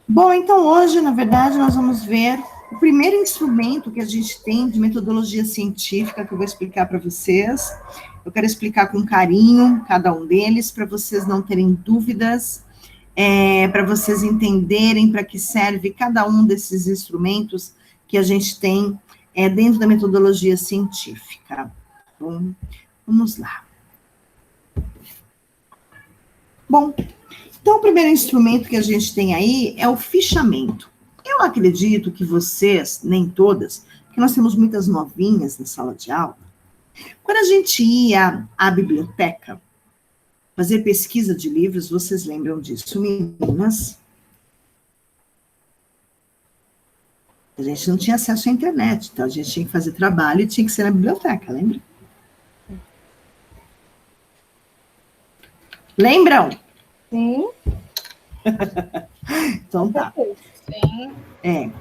Bom, então hoje, na verdade, nós vamos ver o primeiro instrumento que a gente tem de metodologia científica que eu vou explicar para vocês. Eu quero explicar com carinho cada um deles, para vocês não terem dúvidas, para vocês entenderem para que serve cada um desses instrumentos que a gente tem dentro da metodologia científica. Bom, vamos lá. Bom, então o primeiro instrumento que a gente tem aí é o fichamento. Eu acredito que vocês, nem todas, porque nós temos muitas novinhas na sala de aula, quando a gente ia à biblioteca fazer pesquisa de livros, vocês lembram disso, meninas? A gente não tinha acesso à internet, então a gente tinha que fazer trabalho e tinha que ser na biblioteca, lembra? Lembram? Sim. Então tá. Sim.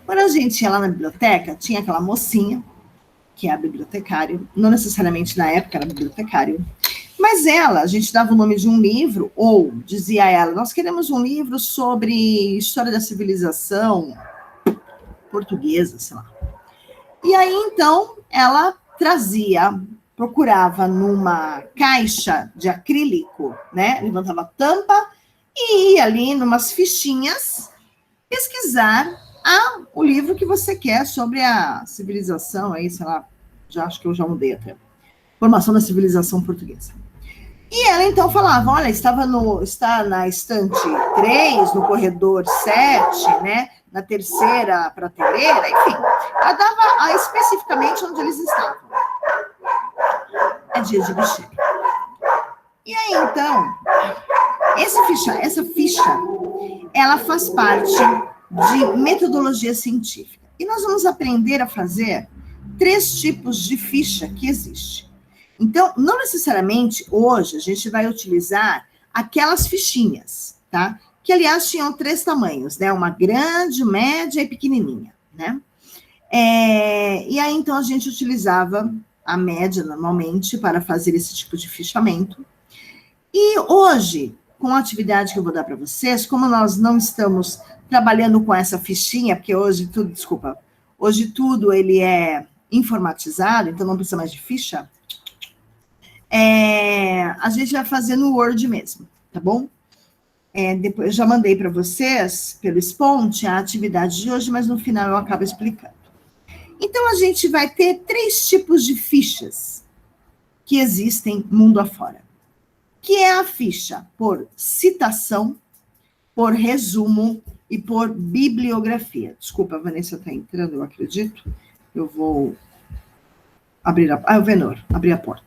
Quando a gente ia lá na biblioteca, tinha aquela mocinha, que é a bibliotecária, não necessariamente na época era bibliotecária, mas ela, a gente dava o nome de um livro, ou dizia a ela, nós queremos um livro sobre história da civilização portuguesa, sei lá. E aí, então, ela trazia, procurava numa caixa de acrílico, né, levantava a tampa e ia ali numas fichinhas pesquisar o livro que você quer sobre a civilização, aí, sei lá, acho que eu já mudei até. Formação da civilização portuguesa. E ela, então, falava, olha, está na estante 3, no corredor 7, né, na terceira prateleira, enfim. Ela dava especificamente onde eles estavam. É dia de lixeira. E aí, então, essa ficha, ela faz parte de metodologia científica. E nós vamos aprender a fazer 3 tipos de ficha que existem. Então, não necessariamente hoje a gente vai utilizar aquelas fichinhas, tá? Que, aliás, tinham 3 tamanhos, né? Uma grande, média e pequenininha, né? E aí, então, a gente utilizava a média, normalmente, para fazer esse tipo de fichamento. E hoje, com a atividade que eu vou dar para vocês, como nós não estamos trabalhando com essa fichinha, porque hoje tudo ele é informatizado, então não precisa mais de ficha, a gente vai fazer no Word mesmo, tá bom? Depois eu já mandei para vocês, pelo Sponte, a atividade de hoje, mas no final eu acabo explicando. Então, a gente vai ter 3 tipos de fichas que existem mundo afora, que é a ficha por citação, por resumo e por bibliografia. Desculpa, a Vanessa está entrando, eu acredito. Eu vou abrir o Venor, abrir a porta.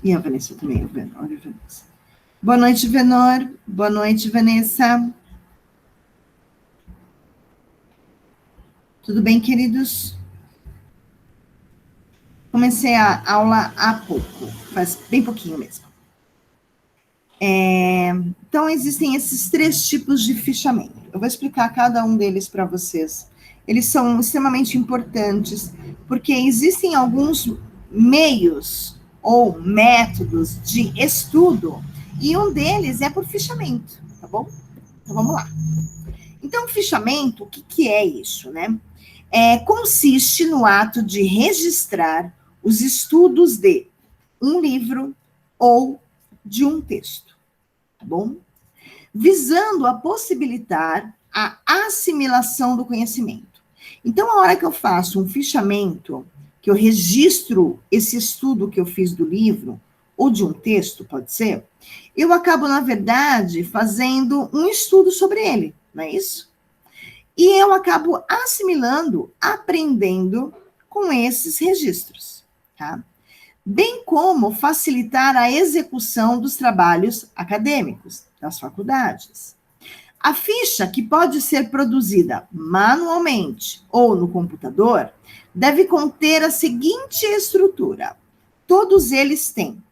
E a Vanessa também, o Venor, olha a Vanessa. Boa noite, Venor. Boa noite, Vanessa. Tudo bem, queridos? Comecei a aula há pouco, faz bem pouquinho mesmo. Então, existem esses 3 tipos de fichamento. Eu vou explicar cada um deles para vocês. Eles são extremamente importantes, porque existem alguns meios ou métodos de estudo, e um deles é por fichamento, tá bom? Então, vamos lá. Então, fichamento, o que é isso, né? Consiste no ato de registrar os estudos de um livro ou de um texto, tá bom? Visando a possibilitar a assimilação do conhecimento. Então, a hora que eu faço um fichamento, que eu registro esse estudo que eu fiz do livro, ou de um texto, pode ser, eu acabo, na verdade, fazendo um estudo sobre ele, não é isso? E eu acabo assimilando, aprendendo com esses registros, tá? Bem como facilitar a execução dos trabalhos acadêmicos das faculdades. A ficha, que pode ser produzida manualmente ou no computador, deve conter a seguinte estrutura. Todos eles têm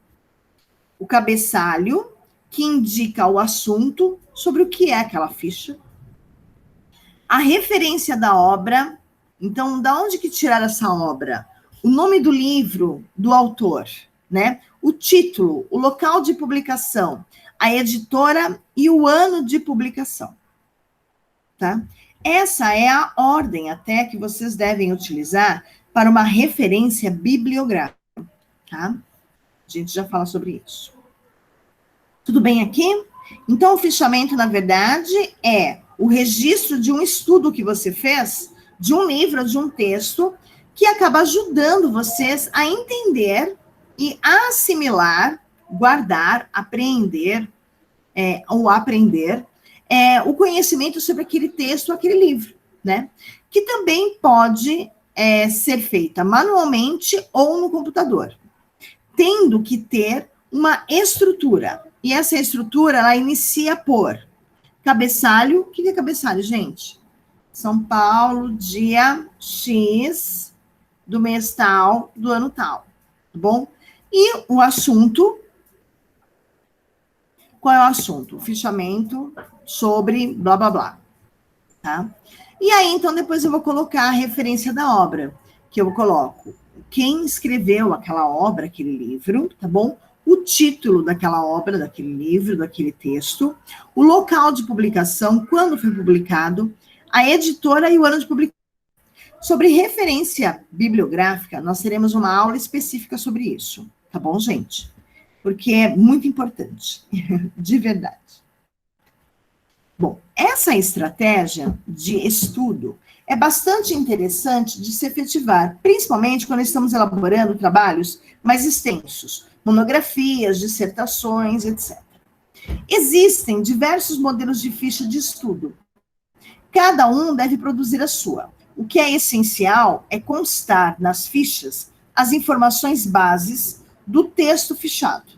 o cabeçalho, que indica o assunto sobre o que é aquela ficha, a referência da obra. Então, da onde que tiraram essa obra? O nome do livro, do autor, né? o título, o local de publicação, a editora e o ano de publicação. Tá? Essa é a ordem até que vocês devem utilizar para uma referência bibliográfica. Tá? A gente já fala sobre isso. Tudo bem aqui? Então, o fichamento, na verdade, é o registro de um estudo que você fez, de um livro, de um texto, que acaba ajudando vocês a entender e assimilar, guardar, apreender, ou aprender, o conhecimento sobre aquele texto, aquele livro, né? Que também pode ser feita manualmente ou no computador, tendo que ter uma estrutura. E essa estrutura, ela inicia por cabeçalho. O que é cabeçalho, gente? São Paulo, dia X, do mês tal, do ano tal, tá bom? E o assunto, qual é o assunto? O fichamento sobre blá, blá, blá, tá? E aí, então, depois eu vou colocar a referência da obra, que eu coloco quem escreveu aquela obra, aquele livro, tá bom? O título daquela obra, daquele livro, daquele texto, o local de publicação, quando foi publicado, a editora e o ano de publicação. Sobre referência bibliográfica, nós teremos uma aula específica sobre isso, tá bom, gente? Porque é muito importante, de verdade. Bom, essa estratégia de estudo é bastante interessante de se efetivar, principalmente quando estamos elaborando trabalhos mais extensos, monografias, dissertações, etc. Existem diversos modelos de ficha de estudo. Cada um deve produzir a sua. O que é essencial é constar nas fichas as informações bases do texto fichado,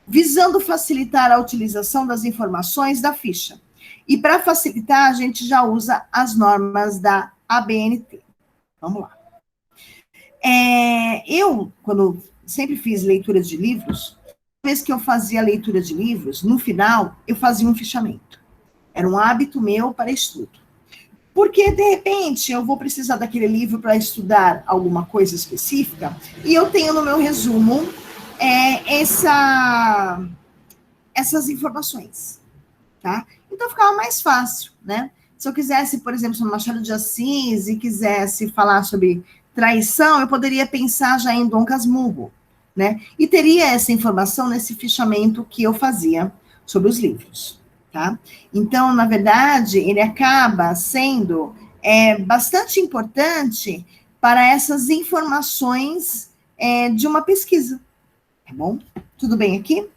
visando facilitar a utilização das informações da ficha. E para facilitar, a gente já usa as normas da ABNT. Vamos lá. Eu, quando sempre fiz leitura de livros, toda vez que eu fazia leitura de livros, no final, eu fazia um fichamento. Era um hábito meu para estudo. Porque, de repente, eu vou precisar daquele livro para estudar alguma coisa específica, e eu tenho no meu resumo essas informações, tá? Então, ficava mais fácil, né? Se eu quisesse, por exemplo, sobre Machado de Assis e quisesse falar sobre traição, eu poderia pensar já em Dom Casmurro, né? E teria essa informação nesse fichamento que eu fazia sobre os livros, tá? Então, na verdade, ele acaba sendo bastante importante para essas informações de uma pesquisa, tá bom? Tudo bem aqui?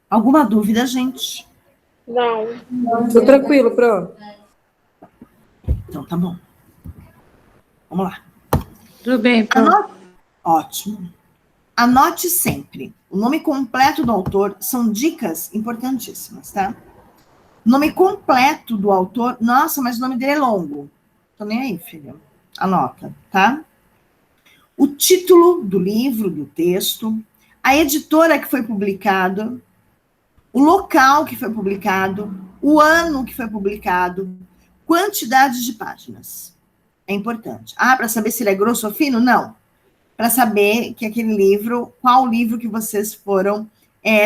Alguma dúvida, gente? Não. Tô tranquilo, Pro. Então, tá bom. Vamos lá. Tudo bem, Pro. Ótimo. Anote sempre. O nome completo do autor são dicas importantíssimas, tá? Nome completo do autor. Nossa, mas o nome dele é longo. Tô nem aí, filha. Anota, tá? O título do livro, do texto, a editora que foi publicado, o local que foi publicado, o ano que foi publicado, quantidade de páginas. É importante. Para saber se ele é grosso ou fino? Não. Para saber que aquele livro, qual livro que vocês foram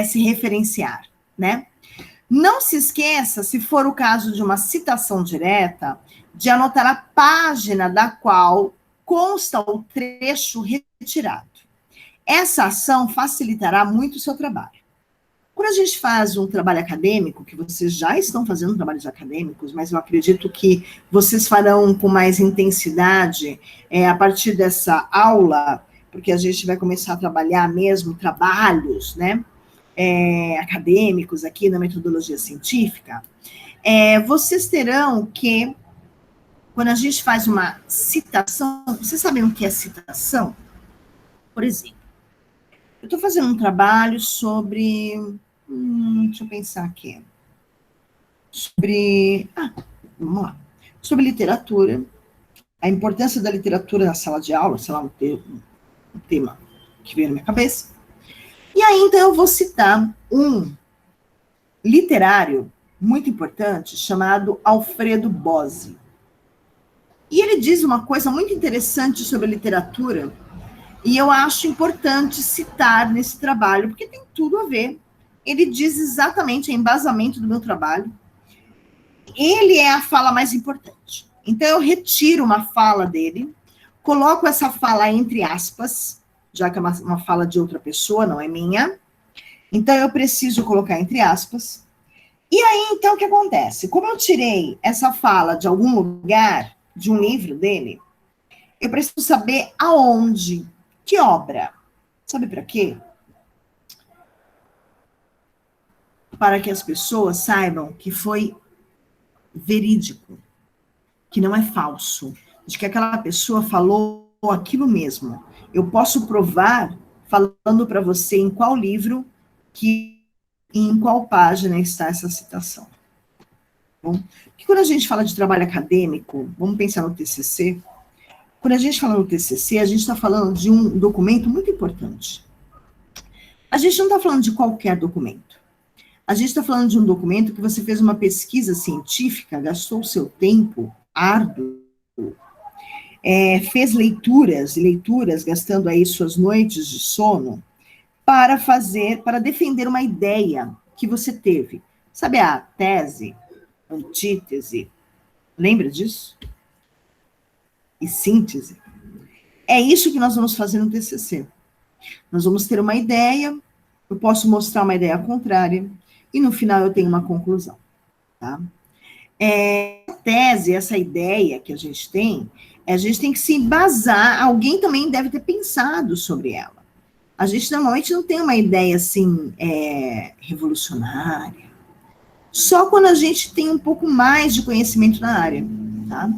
se referenciar, né? Não se esqueça, se for o caso de uma citação direta, de anotar a página da qual consta o trecho retirado. Essa ação facilitará muito o seu trabalho. Quando a gente faz um trabalho acadêmico, que vocês já estão fazendo trabalhos acadêmicos, mas eu acredito que vocês farão com mais intensidade a partir dessa aula, porque a gente vai começar a trabalhar mesmo trabalhos, né, acadêmicos aqui na metodologia científica, vocês terão que, quando a gente faz uma citação, vocês sabem o que é citação? Por exemplo, eu estou fazendo um trabalho sobre... deixa eu pensar aqui. Vamos lá. Sobre literatura, a importância da literatura na sala de aula, sei lá, um tema que veio na minha cabeça. E aí, então, eu vou citar um literário muito importante chamado Alfredo Bose. E ele diz uma coisa muito interessante sobre a literatura, E eu acho importante citar nesse trabalho, porque tem tudo a ver. Ele diz exatamente o embasamento do meu trabalho. Ele é a fala mais importante. Então, eu retiro uma fala dele, coloco essa fala entre aspas, já que é uma fala de outra pessoa, não é minha. Então, eu preciso colocar entre aspas. E aí, então, o que acontece? Como eu tirei essa fala de algum lugar, de um livro dele, eu preciso saber aonde, que obra. Sabe para quê? Para que as pessoas saibam que foi verídico, que não é falso, de que aquela pessoa falou aquilo mesmo. Eu posso provar falando para você em qual livro que em qual página está essa citação. Bom, porque quando a gente fala de trabalho acadêmico, vamos pensar no TCC. Quando a gente fala no TCC, a gente está falando de um documento muito importante. A gente não está falando de qualquer documento. A gente está falando de um documento que você fez uma pesquisa científica, gastou o seu tempo árduo, fez leituras e leituras, gastando aí suas noites de sono, para defender uma ideia que você teve. Sabe a tese, antítese, lembra disso? E síntese. É isso que nós vamos fazer no TCC. Nós vamos ter uma ideia, eu posso mostrar uma ideia contrária, e no final eu tenho uma conclusão, tá? A tese, essa ideia que a gente tem que se embasar, alguém também deve ter pensado sobre ela. A gente normalmente não tem uma ideia assim, revolucionária, só quando a gente tem um pouco mais de conhecimento na área, tá?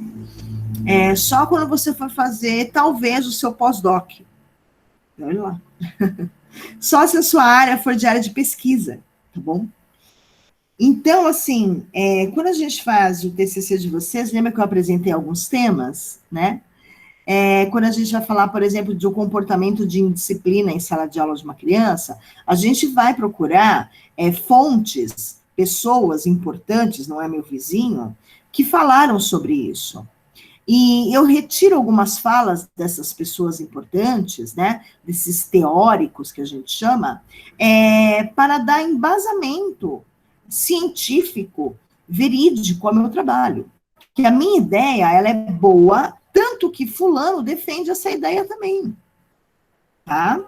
Só quando você for fazer, talvez, o seu pós-doc. Olha lá. Só se a sua área for de área de pesquisa, tá bom? Então, assim, quando a gente faz o TCC de vocês, lembra que eu apresentei alguns temas, né? Quando a gente vai falar, por exemplo, do comportamento de indisciplina em sala de aula de uma criança, a gente vai procurar fontes, pessoas importantes, não é meu vizinho, que falaram sobre isso. E eu retiro algumas falas dessas pessoas importantes, né, desses teóricos que a gente chama, para dar embasamento científico, verídico ao meu trabalho. Que a minha ideia, ela é boa, tanto que fulano defende essa ideia também. Tá?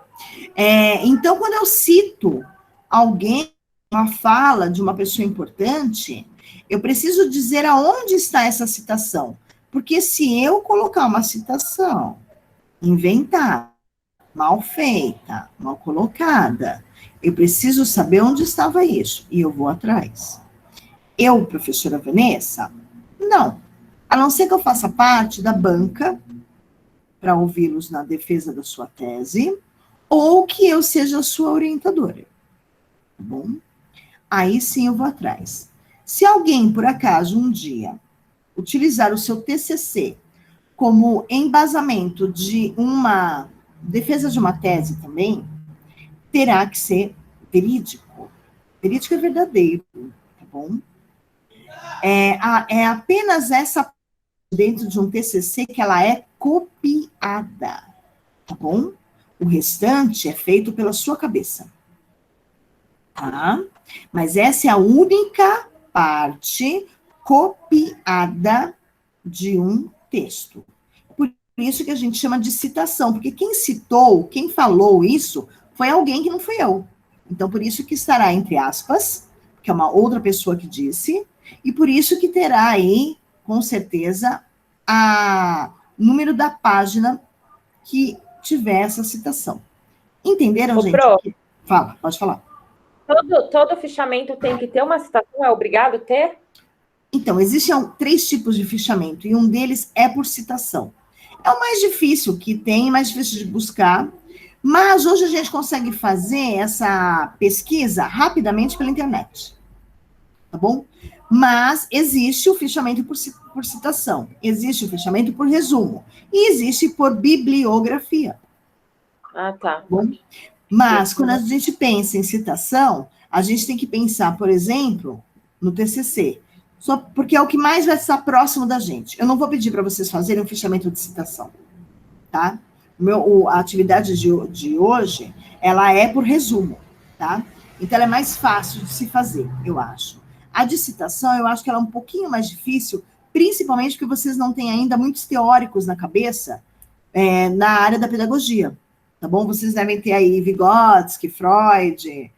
Então, quando eu cito alguém, uma fala de uma pessoa importante, eu preciso dizer aonde está essa citação. Porque se eu colocar uma citação inventada, mal feita, mal colocada, eu preciso saber onde estava isso, e eu vou atrás. Eu, professora Vanessa, não. A não ser que eu faça parte da banca para ouvi-los na defesa da sua tese, ou que eu seja a sua orientadora. Tá bom? Aí sim eu vou atrás. Se alguém, por acaso, um dia, utilizar o seu TCC como embasamento de uma defesa de uma tese também, terá que ser verídico. Verídico é verdadeiro, tá bom? É apenas essa dentro de um TCC que ela é copiada, tá bom? O restante é feito pela sua cabeça, tá? Mas essa é a única parte copiada de um texto. Por isso que a gente chama de citação, porque quem citou, quem falou isso, foi alguém que não fui eu. Então, por isso que estará entre aspas, que é uma outra pessoa que disse, e por isso que terá aí, com certeza, o número da página que tiver essa citação. Entenderam, gente? Pro, Fala, pode falar. Todo fichamento tem que ter uma citação? É obrigado ter? Então, existem 3 tipos de fichamento, e um deles é por citação. É o mais difícil que tem, mais difícil de buscar, mas hoje a gente consegue fazer essa pesquisa rapidamente pela internet. Tá bom? Mas existe o fichamento por citação, existe o fichamento por resumo, e existe por bibliografia. Ah, tá. Bom? Mas, quando a gente pensa em citação, a gente tem que pensar, por exemplo, no TCC, só porque é o que mais vai estar próximo da gente. Eu não vou pedir para vocês fazerem um fichamento de citação, tá? A atividade de hoje, ela é por resumo, tá? Então, ela é mais fácil de se fazer, eu acho. A de citação, eu acho que ela é um pouquinho mais difícil, principalmente porque vocês não têm ainda muitos teóricos na cabeça na área da pedagogia, tá bom? Vocês devem ter aí Vygotsky, Freud,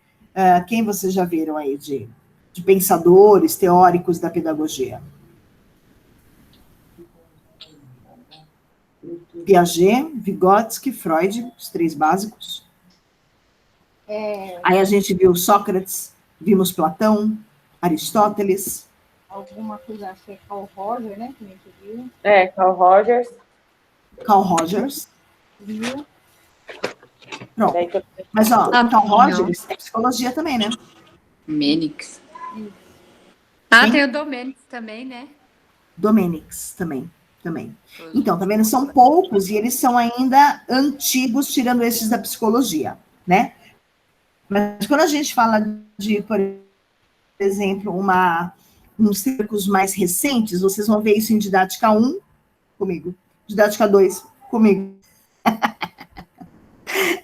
quem vocês já viram aí de pensadores, teóricos da pedagogia? Piaget, Vygotsky, Freud, os 3 básicos. Aí a gente viu Sócrates, vimos Platão, Aristóteles. Alguma coisa, acho que é Carl Rogers, né? Que a gente viu. Carl Rogers. Carl Rogers. Viu? Pronto. Mas, ó, Carl Rogers é psicologia também, né? Domenics. Tem o Domenics também, né? Domenics também. Então, tá vendo? São poucos e eles são ainda antigos, tirando esses da psicologia, né? Mas quando a gente fala de, por exemplo, uns círculos mais recentes, vocês vão ver isso em didática 1 comigo, didática 2 comigo.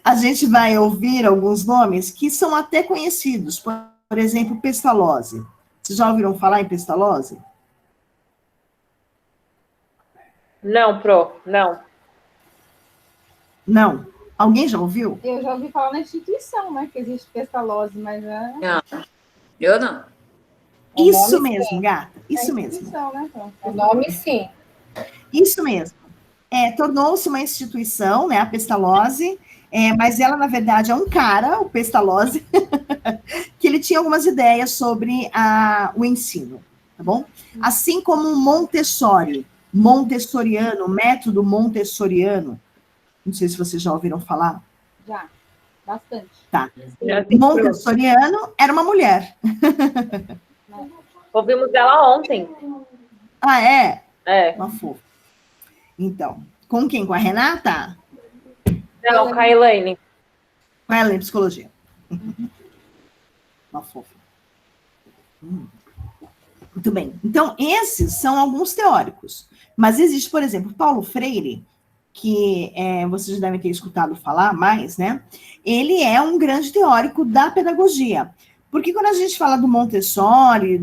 A gente vai ouvir alguns nomes que são até conhecidos, por exemplo, Pestalozzi. Vocês já ouviram falar em Pestalozzi? Não, não. Não. Alguém já ouviu? Eu já ouvi falar na instituição, né? Que existe Pestalozzi, mas Não, eu não. Isso mesmo, gata. Isso mesmo. Né? O nome, sim. Isso mesmo. Tornou-se uma instituição, né? A Pestalozzi, mas ela, na verdade, é um cara, o Pestalozzi, que ele tinha algumas ideias sobre o ensino, tá bom? Assim como Montessori, montessoriano, método montessoriano. Não sei se vocês já ouviram falar. Já, bastante. Tá. Montessoriano era uma mulher. Ouvimos dela ontem. Ah, é? É. Uma fofa. Então, com quem? Com a Renata? Não, com a Elaine. Com ela em psicologia. Uma fofa. Muito bem. Então, esses são alguns teóricos. Mas existe, por exemplo, Paulo Freire, que vocês devem ter escutado falar mais, né? Ele é um grande teórico da pedagogia. Porque quando a gente fala do Montessori,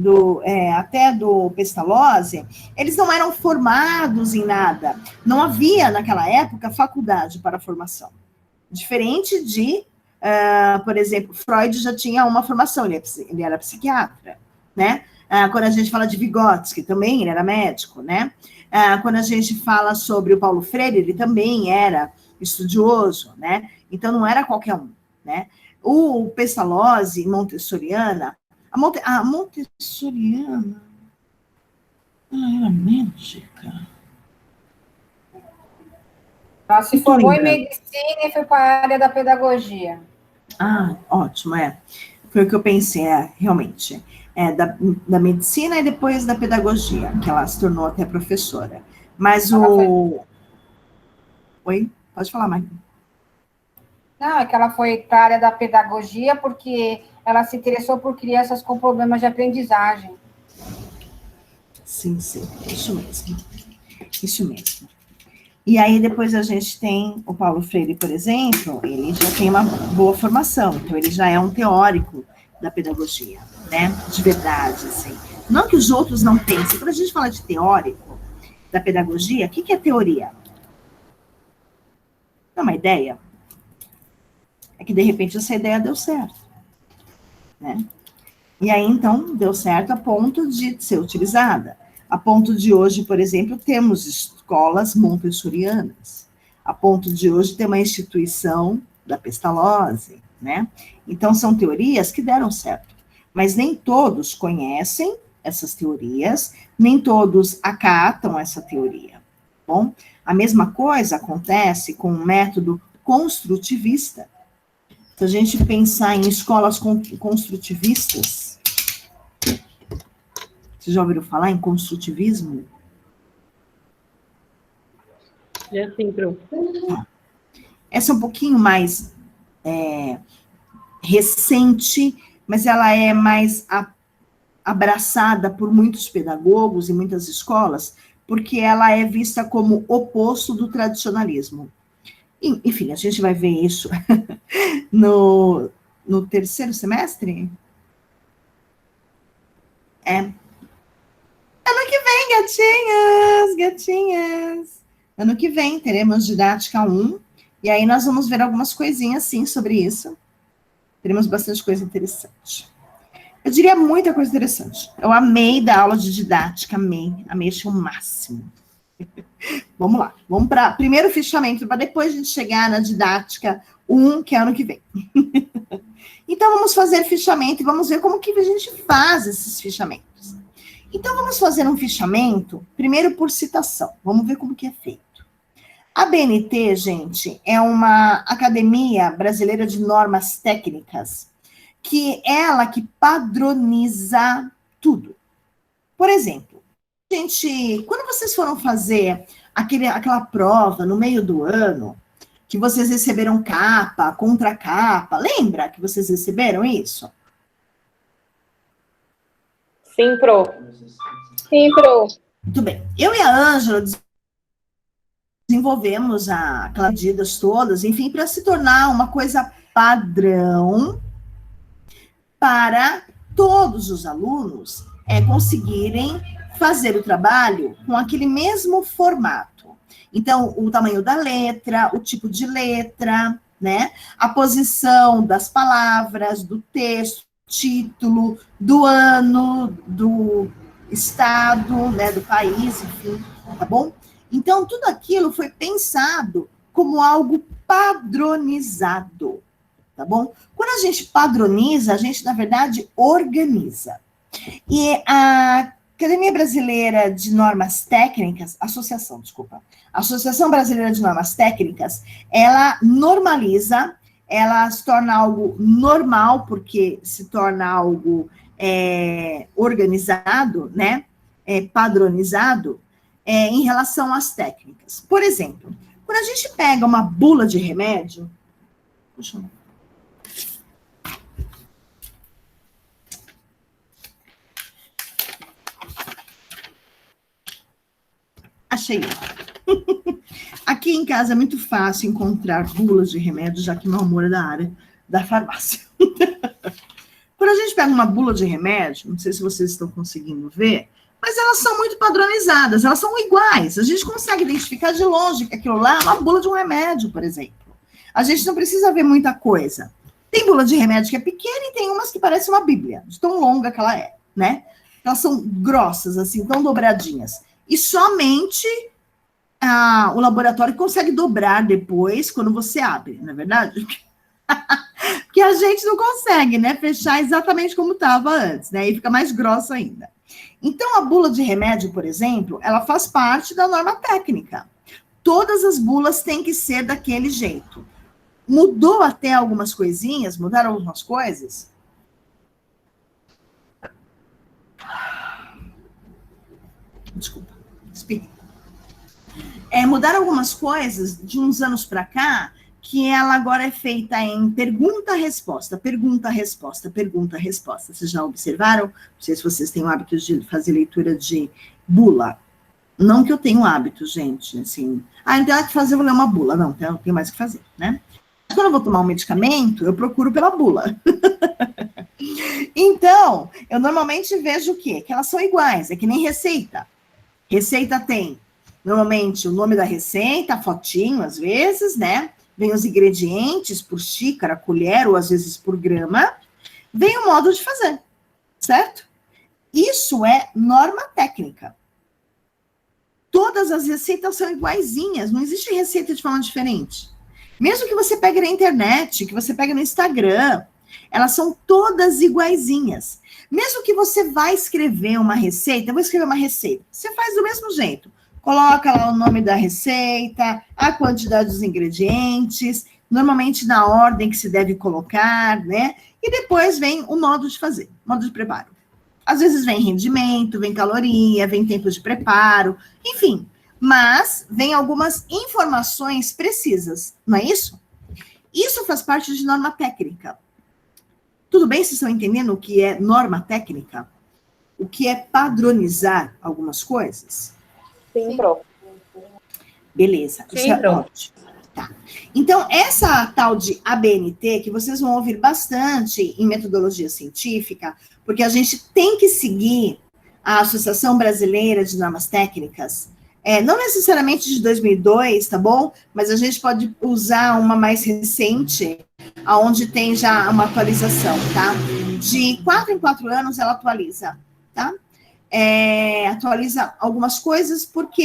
até do Pestalozzi, eles não eram formados em nada. Não havia, naquela época, faculdade para a formação. Diferente de, por exemplo, Freud já tinha uma formação, ele era psiquiatra, né? Quando a gente fala de Vygotsky, também ele era médico, né? Quando a gente fala sobre o Paulo Freire, ele também era estudioso, né? Então, não era qualquer um, né? O Pestalozzi, Montessoriana, a Montessoriana, ela era médica. Ela se formou em medicina e foi para a área da pedagogia. Ótimo, Foi o que eu pensei, realmente. Da medicina e depois da pedagogia, que ela se tornou até professora. Mas Oi? Pode falar, Maria. Não, é que ela foi para a área da pedagogia porque ela se interessou por crianças com problemas de aprendizagem. Sim, isso mesmo. Isso mesmo. E aí, depois a gente tem o Paulo Freire, por exemplo, ele já tem uma boa formação, então ele já é um teórico da pedagogia, né? De verdade, assim. Não que os outros não pensem. Quando a gente fala de teórico da pedagogia, o que é teoria? É uma ideia. É que, de repente, essa ideia deu certo, né? E aí, então, deu certo a ponto de ser utilizada. A ponto de hoje, por exemplo, temos escolas montessorianas. A ponto de hoje ter uma instituição da Pestalozzi, né? Então, são teorias que deram certo. Mas nem todos conhecem essas teorias, nem todos acatam essa teoria. Bom, a mesma coisa acontece com o método construtivista. Se a gente pensar em escolas construtivistas, vocês já ouviram falar em construtivismo? Sim, Pro. Essa é um pouquinho mais recente, mas ela é mais abraçada por muitos pedagogos e muitas escolas, porque ela é vista como oposto do tradicionalismo. Enfim, a gente vai ver isso no terceiro semestre? Ano que vem, gatinhas. Ano que vem teremos didática 1, e aí nós vamos ver algumas coisinhas, sim, sobre isso. Teremos bastante coisa interessante. Eu diria muita coisa interessante. Eu amei dar aula de didática, amei, achei o máximo. Vamos lá, vamos para primeiro fichamento, para depois a gente chegar na didática 1, que é ano que vem. Então, vamos fazer fichamento e vamos ver como que a gente faz esses fichamentos. Então, vamos fazer um fichamento, primeiro por citação. Vamos ver como que é feito. A BNT, gente, é uma Academia Brasileira de Normas Técnicas, que é ela que padroniza tudo. Por exemplo, gente, quando vocês foram fazer aquela prova no meio do ano, que vocês receberam capa, contracapa, lembra que vocês receberam isso? Sim, Pro. Muito bem. Eu e a Ângela desenvolvemos aquelas medidas todas, enfim, para se tornar uma coisa padrão para todos os alunos conseguirem fazer o trabalho com aquele mesmo formato. Então, o tamanho da letra, o tipo de letra, né? A posição das palavras, do texto, título, do ano, do estado, né, do país, enfim, tá bom? Então, tudo aquilo foi pensado como algo padronizado, tá bom? Quando a gente padroniza, a gente, na verdade, organiza. E a Academia Brasileira de Normas Técnicas, Associação Brasileira de Normas Técnicas, ela normaliza, ela se torna algo normal, porque se torna algo organizado, né? Padronizado, em relação às técnicas. Por exemplo, quando a gente pega uma bula de remédio, deixa eu ver. Achei. Aqui em casa é muito fácil encontrar bulas de remédio, já que meu amor é da área da farmácia. Quando a gente pega uma bula de remédio, não sei se vocês estão conseguindo ver, mas elas são muito padronizadas, elas são iguais. A gente consegue identificar de longe que aquilo lá é uma bula de um remédio, por exemplo. A gente não precisa ver muita coisa. Tem bula de remédio que é pequena e tem umas que parecem uma bíblia, de tão longa que ela é, né? Elas são grossas, assim, tão dobradinhas. E somente o laboratório consegue dobrar depois, quando você abre, não é verdade? Porque a gente não consegue, né, fechar exatamente como estava antes, né? E fica mais grossa ainda. Então, a bula de remédio, por exemplo, ela faz parte da norma técnica. Todas as bulas têm que ser daquele jeito. Mudou até algumas coisinhas, mudaram algumas coisas. Desculpa, espirrei. Mudaram algumas coisas de uns anos para cá, que ela agora é feita em pergunta-resposta, pergunta-resposta, pergunta-resposta. Vocês já observaram? Não sei se vocês têm o hábito de fazer leitura de bula. Não que eu tenha o hábito, gente, assim. Então é que fazer, eu vou ler uma bula. Não, eu tenho mais o que fazer, né? Quando eu vou tomar um medicamento, eu procuro pela bula. Então, eu normalmente vejo o quê? Que elas são iguais, é que nem receita. Receita tem, normalmente, o nome da receita, a fotinho, às vezes, né? Vem os ingredientes por xícara, colher, ou às vezes por grama. Vem o modo de fazer, certo? Isso é norma técnica. Todas as receitas são iguaizinhas, não existe receita de forma diferente. Mesmo que você pegue na internet, que você pegue no Instagram, elas são todas iguaizinhas. Mesmo que você vá escrever uma receita, eu vou escrever uma receita, você faz do mesmo jeito. Coloca lá o nome da receita, a quantidade dos ingredientes, normalmente na ordem que se deve colocar, né? E depois vem o modo de fazer, modo de preparo. Às vezes vem rendimento, vem caloria, vem tempo de preparo, enfim. Mas vem algumas informações precisas, não é isso? Isso faz parte de norma técnica. Tudo bem? Vocês estão entendendo o que é norma técnica? O que é padronizar algumas coisas? Sim, Pro. Beleza, isso é ótimo. Então, essa tal de ABNT, que vocês vão ouvir bastante em metodologia científica, porque a gente tem que seguir a Associação Brasileira de Normas Técnicas, não necessariamente de 2002, tá bom? Mas a gente pode usar uma mais recente, onde tem já uma atualização, tá? De 4 em 4 anos ela atualiza, tá? Atualiza algumas coisas porque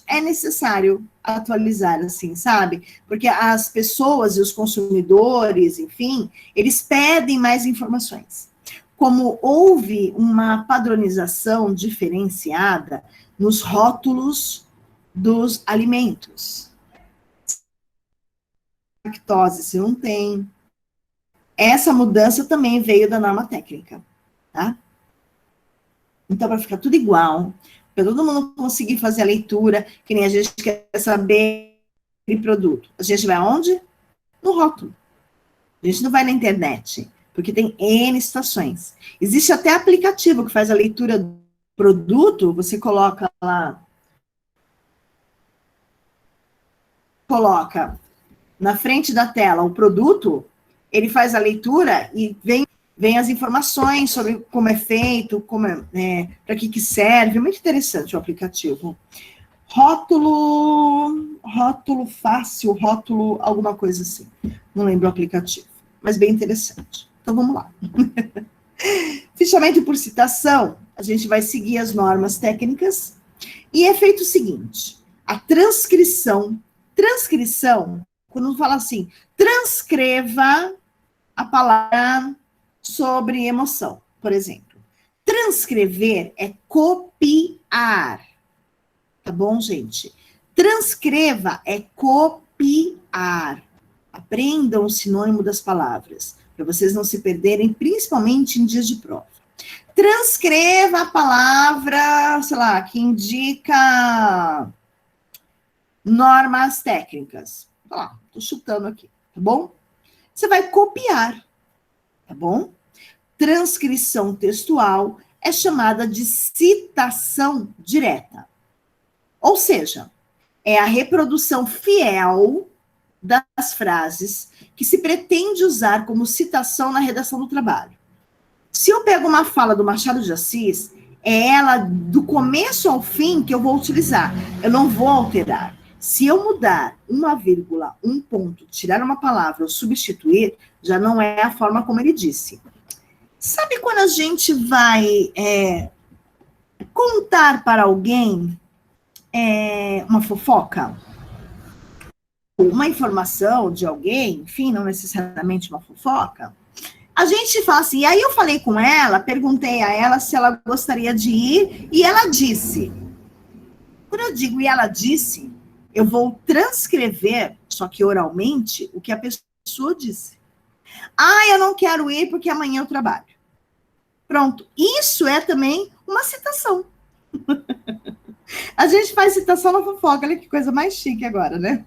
é necessário atualizar, assim, sabe? Porque as pessoas e os consumidores, enfim, eles pedem mais informações. Como houve uma padronização diferenciada nos rótulos dos alimentos. Lactose, se não tem. Essa mudança também veio da norma técnica, tá? Então, para ficar tudo igual, para todo mundo conseguir fazer a leitura, que nem a gente quer saber de produto. A gente vai aonde? No rótulo. A gente não vai na internet, porque tem N situações. Existe até aplicativo que faz a leitura do produto, você coloca lá, coloca na frente da tela o produto, ele faz a leitura e vem as informações sobre como é feito, para que serve. Muito interessante o aplicativo. Rótulo fácil, rótulo alguma coisa assim. Não lembro o aplicativo, mas bem interessante. Então, vamos lá. Fichamento por citação, a gente vai seguir as normas técnicas e é feito o seguinte, a transcrição, quando fala assim, transcreva a palavra sobre emoção, por exemplo. Transcrever é copiar, tá bom, gente? Transcreva é copiar. Aprendam o sinônimo das palavras, para vocês não se perderem, principalmente em dias de prova. Transcreva a palavra, sei lá, que indica normas técnicas. Olha lá, estou chutando aqui, tá bom? Você vai copiar, tá bom? Transcrição textual é chamada de citação direta. Ou seja, é a reprodução fiel das frases que se pretende usar como citação na redação do trabalho. Se eu pego uma fala do Machado de Assis, é ela do começo ao fim que eu vou utilizar. Eu não vou alterar. Se eu mudar uma vírgula, um ponto, tirar uma palavra ou substituir, já não é a forma como ele disse. Sabe quando a gente vai contar para alguém uma fofoca? Uma informação de alguém, enfim, não necessariamente uma fofoca, a gente fala assim, e aí eu falei com ela, perguntei a ela se ela gostaria de ir, e ela disse. Quando eu digo e ela disse, eu vou transcrever, só que oralmente, o que a pessoa disse. Ah, eu não quero ir porque amanhã eu trabalho. Pronto, isso é também uma citação. A gente faz citação na fofoca, olha que coisa mais chique agora, né?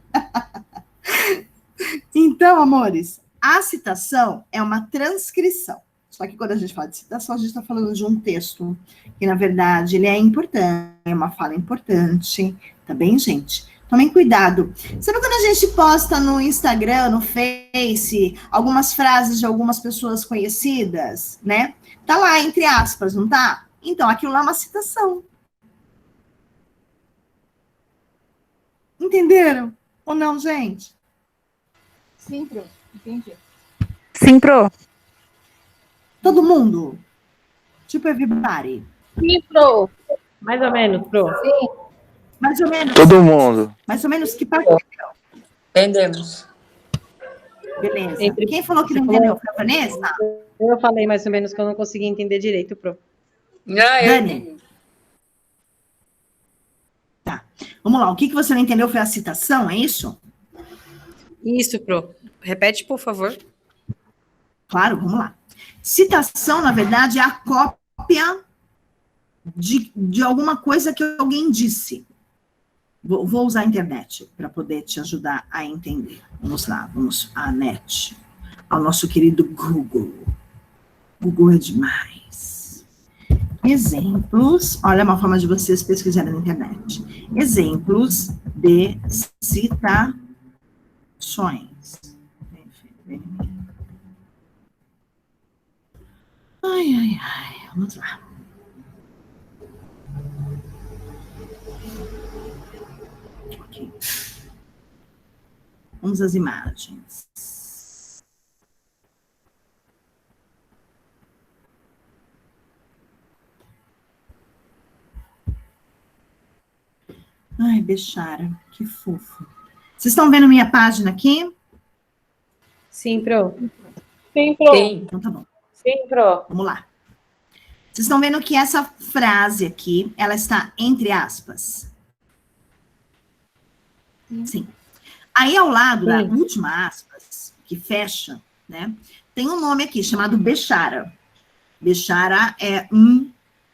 Então, amores, a citação é uma transcrição. Só que quando a gente fala de citação, a gente está falando de um texto que, na verdade, ele é importante, é uma fala importante, tá bem, gente? Tomem cuidado. Sabe quando a gente posta no Instagram, no Face, algumas frases de algumas pessoas conhecidas, né? Tá lá, entre aspas, não tá? Então, aquilo lá é uma citação. Entenderam? Ou não, gente? Sim, Pro. Entendi. Sim, Pro. Todo mundo? Tipo everybody? Sim, Pro. Mais ou menos, Pro. Sim. Mais ou menos. Todo mundo. Mais ou menos que parte? Entendemos. Beleza. Quem falou que não entendeu? Foi a Vanessa? Eu falei mais ou menos que eu não consegui entender direito, Pro. Ah, eu Dani. entendi. Tá. Vamos lá. O que você não entendeu foi a citação, é isso? Isso, Pro. Repete, por favor. Claro, vamos lá. Citação, na verdade, é a cópia de alguma coisa que alguém disse. Vou usar a internet para poder te ajudar a entender. Vamos lá, vamos à net. Ao nosso querido Google. Google é demais. Exemplos. Olha uma forma de vocês pesquisarem na internet. Exemplos de citação. Sonhos. Ai. Vamos lá. Ok. Vamos às imagens. Ai, Bechara, que fofo. Vocês estão vendo minha página aqui? Sim, Pro. Sim, Pro. Sim. Então tá bom. Sim, Pro. Vamos lá. Vocês estão vendo que essa frase aqui, ela está entre aspas? Sim. Aí, ao lado da última aspas, que fecha, né, tem um nome aqui, chamado Bechara. Bechara é um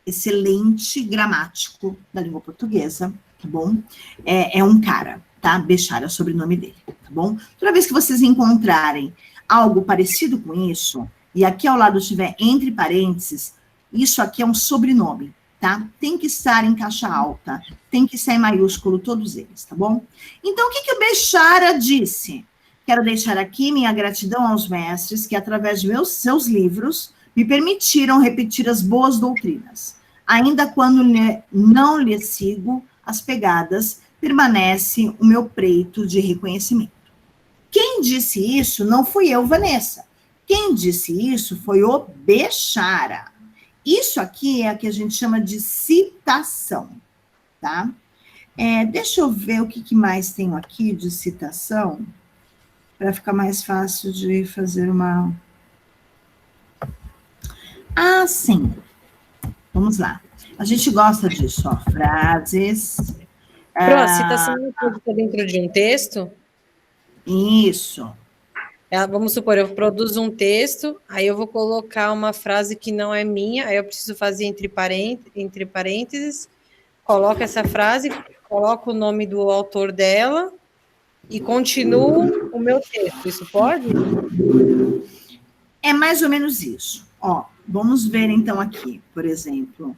excelente gramático da língua portuguesa, tá bom? É um cara, tá? Bechara é o sobrenome dele, tá bom? Toda vez que vocês encontrarem algo parecido com isso, e aqui ao lado tiver entre parênteses, isso aqui é um sobrenome, tá? Tem que estar em caixa alta, tem que estar em maiúsculo, todos eles, tá bom? Então, o que o Bechara disse? Quero deixar aqui minha gratidão aos mestres que, através de seus livros, me permitiram repetir as boas doutrinas. Ainda quando não lhe sigo as pegadas, permanece o meu preito de reconhecimento. Quem disse isso não fui eu, Vanessa. Quem disse isso foi o Bechara. Isso aqui é o que a gente chama de citação, tá? Deixa eu ver o que mais tenho aqui de citação, para ficar mais fácil de fazer uma... Ah, sim. Vamos lá. A gente gosta disso, ó. Frases. Pro, a citação não pode estar dentro de um texto? Isso. Vamos supor, eu produzo um texto, aí eu vou colocar uma frase que não é minha, aí eu preciso fazer entre parênteses, coloco essa frase, coloco o nome do autor dela e continuo o meu texto. Isso pode? É mais ou menos isso. Ó, vamos ver então aqui, por exemplo.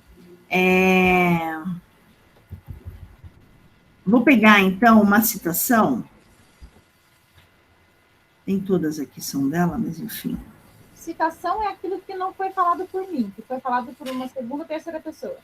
Vou pegar então uma citação. Nem todas aqui são dela, mas enfim. Citação é aquilo que não foi falado por mim, que foi falado por uma segunda ou terceira pessoa.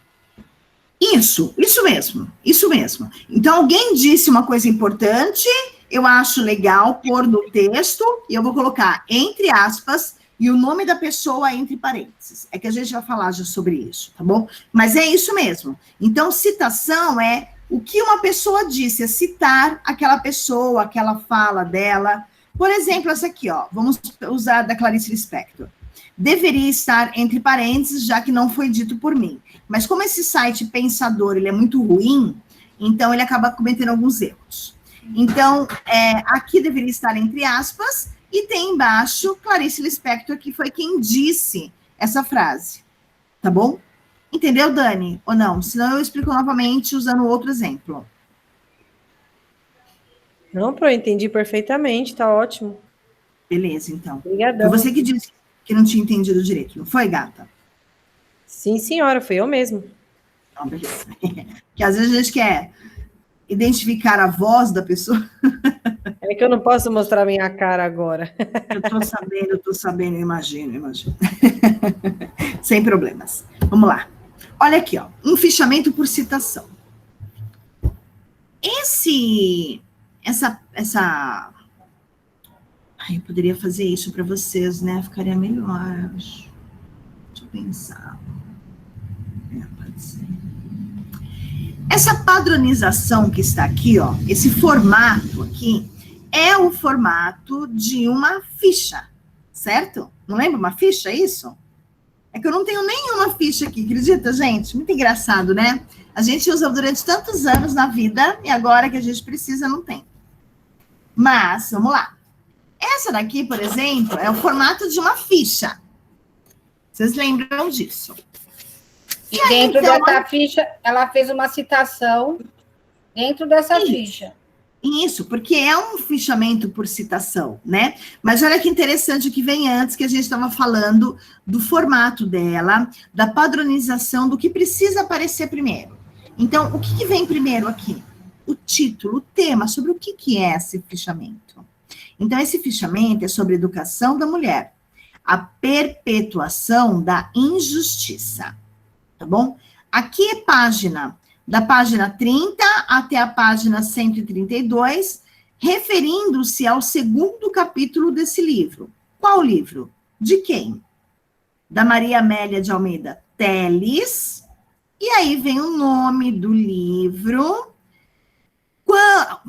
Isso mesmo. Então, alguém disse uma coisa importante, eu acho legal pôr no texto, e eu vou colocar entre aspas, e o nome da pessoa entre parênteses. É que a gente vai falar já sobre isso, tá bom? Mas é isso mesmo. Então, citação é o que uma pessoa disse, é citar aquela pessoa, aquela fala dela. Por exemplo, essa aqui, ó, vamos usar da Clarice Lispector. Deveria estar entre parênteses, já que não foi dito por mim. Mas como esse site pensador, ele é muito ruim, então ele acaba cometendo alguns erros. Então, aqui deveria estar entre aspas, e tem embaixo Clarice Lispector, que foi quem disse essa frase. Tá bom? Entendeu, Dani? Ou não? Senão eu explico novamente usando outro exemplo. Não, Pro, entendi perfeitamente, tá ótimo. Beleza, então. Obrigadão. Foi você que disse que não tinha entendido direito, não foi, gata? Sim, senhora, foi eu mesmo. Não, beleza. Que às vezes a gente quer identificar a voz da pessoa. É que eu não posso mostrar minha cara agora. Eu tô sabendo, imagino. Sem problemas. Vamos lá. Olha aqui, ó. Um fichamento por citação. Eu poderia fazer isso para vocês, né? Ficaria melhor, acho. Deixa eu pensar. Pode ser. Essa padronização que está aqui, ó, esse formato aqui, é o formato de uma ficha, certo? Não lembra uma ficha, isso? É que eu não tenho nenhuma ficha aqui, acredita, gente? Muito engraçado, né? A gente usa durante tantos anos na vida, e agora que a gente precisa, não tem. Mas, vamos lá. Essa daqui, por exemplo, é o formato de uma ficha. Vocês lembram disso? E dentro dessa ficha, ela fez uma citação dentro dessa ficha. Isso, porque é um fichamento por citação, né? Mas olha que interessante o que vem antes, que a gente estava falando do formato dela, da padronização, do que precisa aparecer primeiro. Então, o que vem primeiro aqui? O título, o tema, sobre o que é esse fichamento. Então, esse fichamento é sobre educação da mulher, a perpetuação da injustiça, tá bom? Aqui é página, da página 30 até a página 132, referindo-se ao segundo capítulo desse livro. Qual livro? De quem? Da Maria Amélia de Almeida Teles. E aí vem o nome do livro,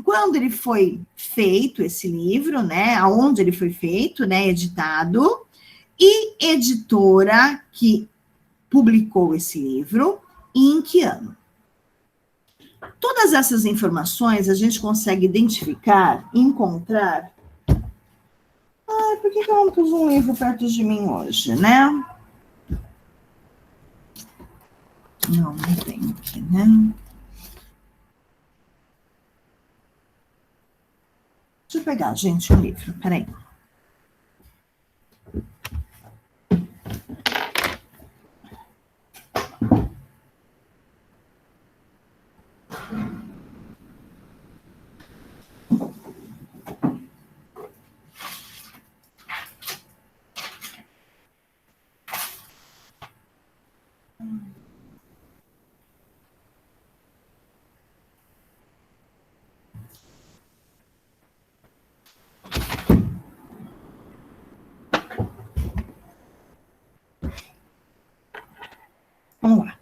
quando ele foi feito, esse livro, né? Aonde ele foi feito, né? Editado. E editora que publicou esse livro e em que ano. Todas essas informações a gente consegue identificar, encontrar. Ai, por que eu não pus um livro perto de mim hoje, né? Não tem aqui, né? Deixa eu pegar, gente, um livro, peraí. Vamos lá.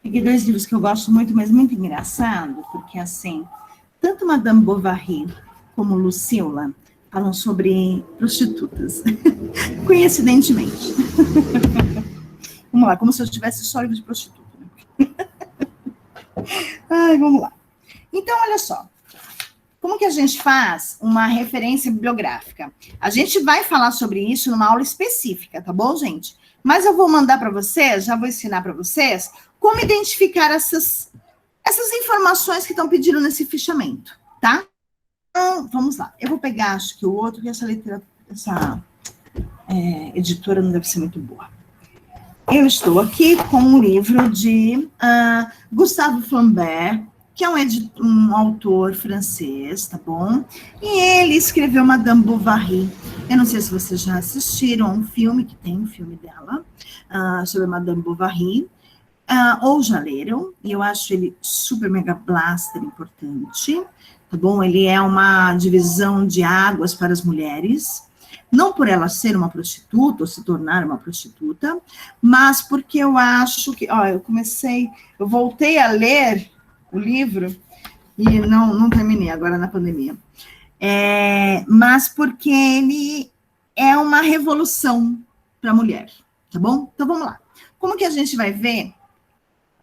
Peguei dois livros que eu gosto muito, mas muito engraçado, porque, assim, tanto Madame Bovary como Lucila falam sobre prostitutas, coincidentemente. Vamos lá, como se eu tivesse só livro de prostituta. Ai, vamos lá. Então, olha só. Como que a gente faz uma referência bibliográfica? A gente vai falar sobre isso numa aula específica, tá bom, gente? Mas eu vou mandar para vocês, já vou ensinar para vocês como identificar essas informações que estão pedindo nesse fichamento, tá? Então, vamos lá. Eu vou pegar, acho que o outro, que essa editora não deve ser muito boa. Eu estou aqui com um livro de Gustave Flaubert, que é um autor francês, tá bom? E ele escreveu Madame Bovary. Eu não sei se vocês já assistiram a um filme, que tem um filme dela, sobre Madame Bovary, ou já leram, e eu acho ele super mega blaster importante, tá bom? Ele é uma divisão de águas para as mulheres, não por ela ser uma prostituta, ou se tornar uma prostituta, mas porque eu acho que, eu voltei a ler o livro, e não terminei agora na pandemia, mas porque ele é uma revolução para a mulher, tá bom? Então, vamos lá. Como que a gente vai ver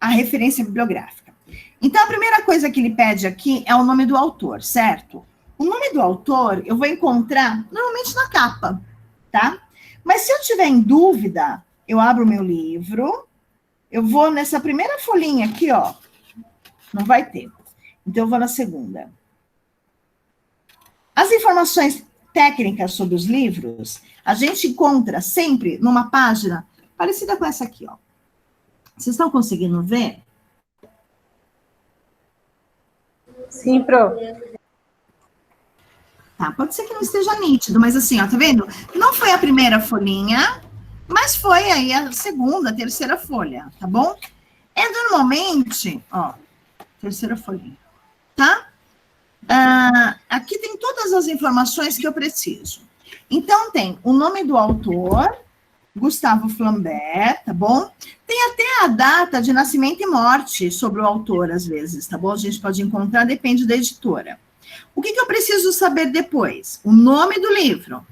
a referência bibliográfica? Então, a primeira coisa que ele pede aqui é o nome do autor, certo? O nome do autor eu vou encontrar normalmente na capa, tá? Mas se eu tiver em dúvida, eu abro o meu livro, eu vou nessa primeira folhinha aqui, ó, não vai ter. Então, eu vou na segunda. As informações técnicas sobre os livros, a gente encontra sempre numa página parecida com essa aqui, ó. Vocês estão conseguindo ver? Sim, Pro. Tá, pode ser que não esteja nítido, mas assim, ó, tá vendo? Não foi a primeira folhinha, mas foi aí a segunda, a terceira folha, tá bom? Normalmente, ó, terceira folhinha, tá? Aqui tem todas as informações que eu preciso. Então, tem o nome do autor, Gustave Flaubert, tá bom? Tem até a data de nascimento e morte sobre o autor, às vezes, tá bom? A gente pode encontrar, depende da editora. O que eu preciso saber depois? O nome do livro.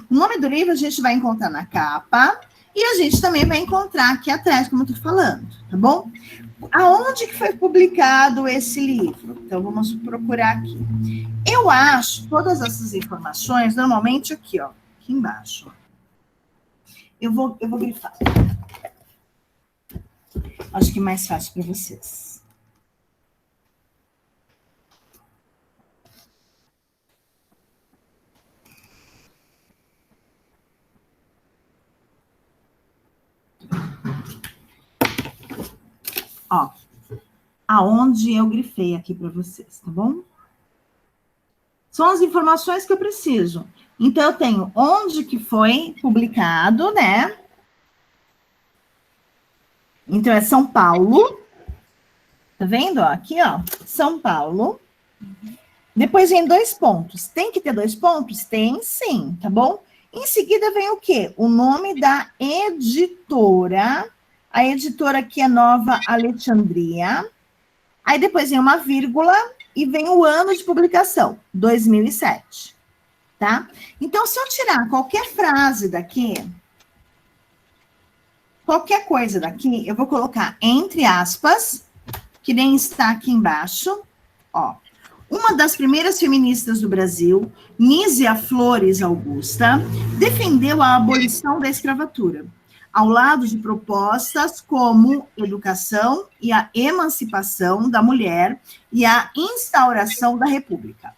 O nome do livro a gente vai encontrar na capa e a gente também vai encontrar aqui atrás, como eu tô falando, tá bom? Aonde que foi publicado esse livro? Então, vamos procurar aqui. Eu acho todas essas informações, normalmente aqui, ó, aqui embaixo. Eu vou grifar. Acho que é mais fácil para vocês. Ó, aonde eu grifei aqui para vocês, tá bom? São as informações que eu preciso. Então, eu tenho onde que foi publicado, né? Então, é São Paulo. Tá vendo? Ó, aqui, ó, São Paulo. Depois vem 2 pontos. Tem que ter 2 pontos? Tem, sim, tá bom? Em seguida vem o quê? O nome da editora. A editora aqui é Nova Alexandria. Aí depois vem uma vírgula e vem o ano de publicação, 2007, tá? Então, se eu tirar qualquer frase daqui, qualquer coisa daqui, eu vou colocar entre aspas, que nem está aqui embaixo, ó. Uma das primeiras feministas do Brasil, Nízia Flores Augusta, defendeu a abolição da escravatura, ao lado de propostas como educação e a emancipação da mulher e a instauração da república.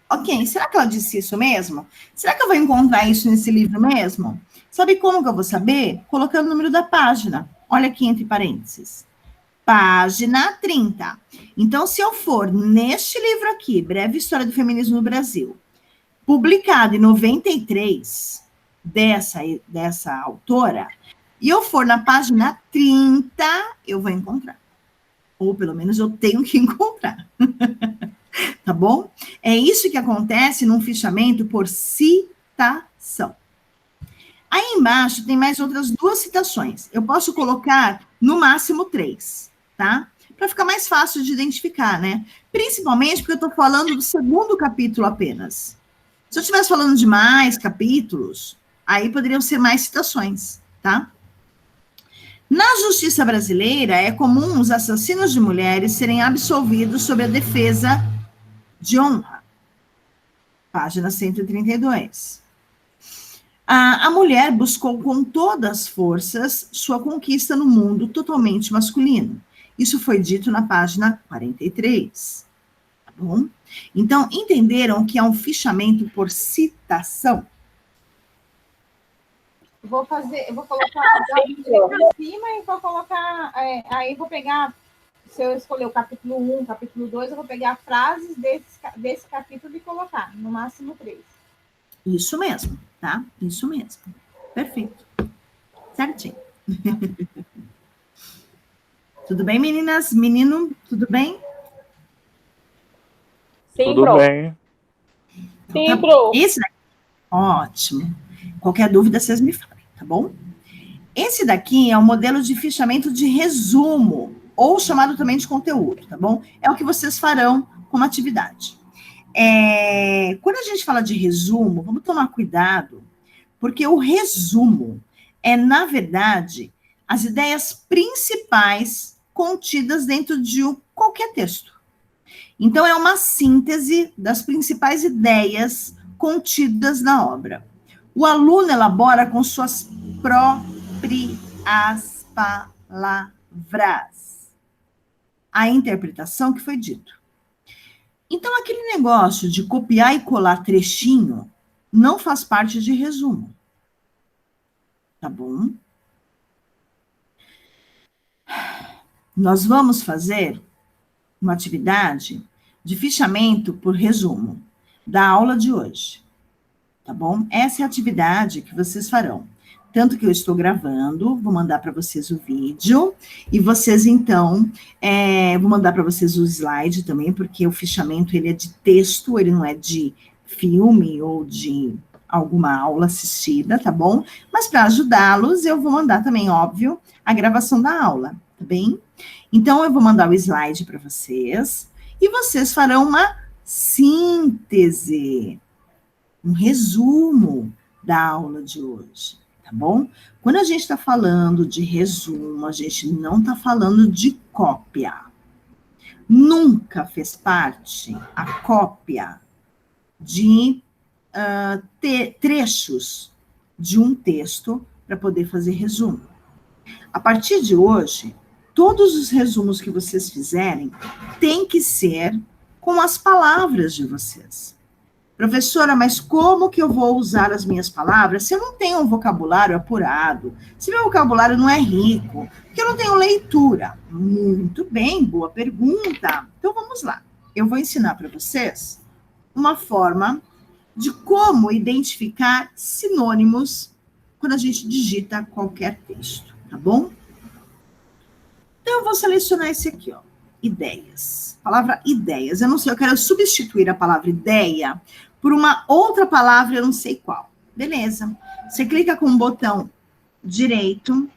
Ok, será que ela disse isso mesmo? Será que eu vou encontrar isso nesse livro mesmo? Sabe como que eu vou saber? Colocando o número da página. Olha aqui entre parênteses. Página 30. Então, se eu for neste livro aqui, Breve História do Feminismo no Brasil, publicado em 93, dessa autora, e eu for na página 30, eu vou encontrar. Ou pelo menos eu tenho que encontrar. Tá bom? É isso que acontece num fichamento por citação. Aí embaixo tem mais outras 2 citações. Eu posso colocar no máximo 3, tá? Para ficar mais fácil de identificar, né? Principalmente porque eu estou falando do 2º capítulo apenas. Se eu estivesse falando de mais capítulos, aí poderiam ser mais citações, tá? Na justiça brasileira, é comum os assassinos de mulheres serem absolvidos sob a defesa de honra. Página 132. A mulher buscou com todas as forças sua conquista no mundo totalmente masculino. Isso foi dito na página 43. Tá bom? Então, entenderam que é um fichamento por citação? Eu vou colocar em cima e vou colocar, aí vou pegar, se eu escolher o capítulo 1, capítulo 2, eu vou pegar frases desse capítulo e colocar, no máximo 3. Isso mesmo, tá? Isso mesmo. Perfeito. Certinho. Tudo bem, meninas? Menino, tudo bem? Sim, Tudo Pro. bem. Sim, Tá Pro. Esse daqui, ótimo. Qualquer dúvida, vocês me falem, tá bom? Esse daqui é um modelo de fichamento de resumo, ou chamado também de conteúdo, tá bom? É o que vocês farão como atividade. Quando a gente fala de resumo, vamos tomar cuidado, porque o resumo é, na verdade, as ideias principais contidas dentro de qualquer texto. Então, é uma síntese das principais ideias contidas na obra. O aluno elabora com suas próprias palavras a interpretação que foi dito. Então, aquele negócio de copiar e colar trechinho não faz parte de resumo. Tá bom? Nós vamos fazer uma atividade de fichamento por resumo da aula de hoje. Tá bom? Essa é a atividade que vocês farão. Tanto que eu estou gravando, vou mandar para vocês o vídeo, e vocês, então, vou mandar para vocês o slide também, porque o fichamento, ele é de texto, ele não é de filme ou de alguma aula assistida, tá bom? Mas para ajudá-los, eu vou mandar também, óbvio, a gravação da aula, tá bem? Então, eu vou mandar o slide para vocês, e vocês farão uma síntese, um resumo da aula de hoje, tá bom? Quando a gente está falando de resumo, a gente não está falando de cópia. Nunca fez parte a cópia de trechos de um texto para poder fazer resumo. A partir de hoje, todos os resumos que vocês fizerem têm que ser com as palavras de vocês. Professora, mas como que eu vou usar as minhas palavras se eu não tenho um vocabulário apurado? Se meu vocabulário não é rico? Porque eu não tenho leitura? Muito bem, boa pergunta. Então, vamos lá. Eu vou ensinar para vocês uma forma de como identificar sinônimos quando a gente digita qualquer texto, tá bom? Então, eu vou selecionar esse aqui, ó, ideias. Palavra ideias. Eu não sei, eu quero substituir a palavra ideia por uma outra palavra, eu não sei qual. Beleza. Você clica com o botão direito.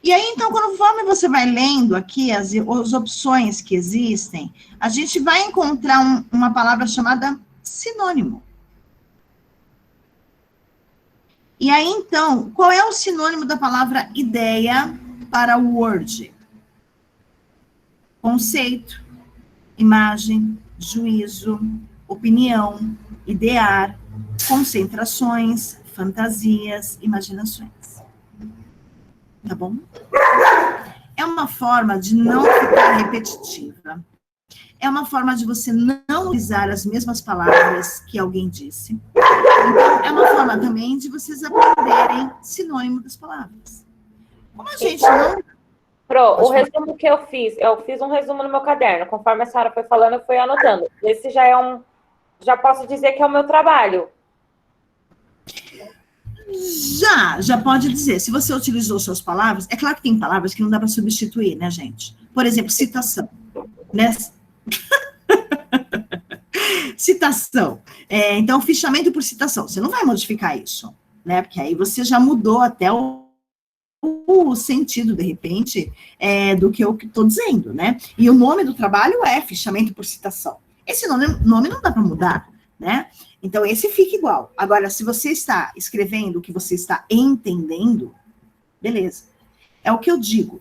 E aí, então, conforme você vai lendo aqui as opções que existem, a gente vai encontrar uma palavra chamada sinônimo. E aí, então, qual é o sinônimo da palavra ideia para Word? Conceito, imagem, juízo, opinião, idear, concentrações, fantasias, imaginações. Tá bom? É uma forma de não ficar repetitiva. É uma forma de você não usar as mesmas palavras que alguém disse. Então, é uma forma também de vocês aprenderem sinônimo das palavras. Como a gente não... Pro, o resumo que eu fiz um resumo no meu caderno. Conforme a Sara foi falando, eu fui anotando. Esse já é já posso dizer que é o meu trabalho. Já pode dizer. Se você utilizou suas palavras, é claro que tem palavras que não dá para substituir, né, gente? Por exemplo, citação, né? Citação. Então, fichamento por citação. Você não vai modificar isso, né? Porque aí você já mudou até o sentido, de repente, do que eu estou dizendo, né? E o nome do trabalho é fichamento por citação. Esse nome não dá para mudar, né? Então, esse fica igual. Agora, se você está escrevendo o que você está entendendo, beleza. É o que eu digo.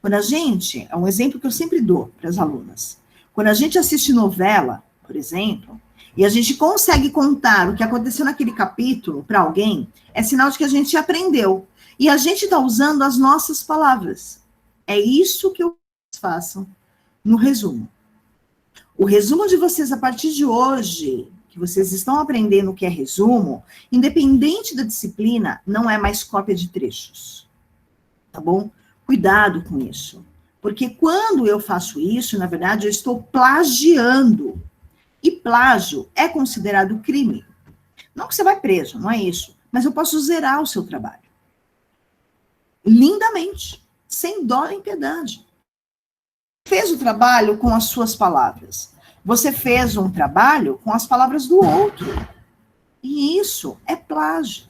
Quando a gente, é um exemplo que eu sempre dou para as alunas. Quando a gente assiste novela, por exemplo, e a gente consegue contar o que aconteceu naquele capítulo para alguém, é sinal de que a gente aprendeu. E a gente está usando as nossas palavras. É isso que eu faço no resumo. O resumo de vocês a partir de hoje, que vocês estão aprendendo o que é resumo, independente da disciplina, não é mais cópia de trechos. Tá bom? Cuidado com isso. Porque quando eu faço isso, na verdade, eu estou plagiando. E plágio é considerado crime. Não que você vai preso, não é isso. Mas eu posso zerar o seu trabalho. Lindamente. Sem dó nem piedade. Fez o trabalho com as suas palavras. Você fez um trabalho com as palavras do outro. E isso é plágio.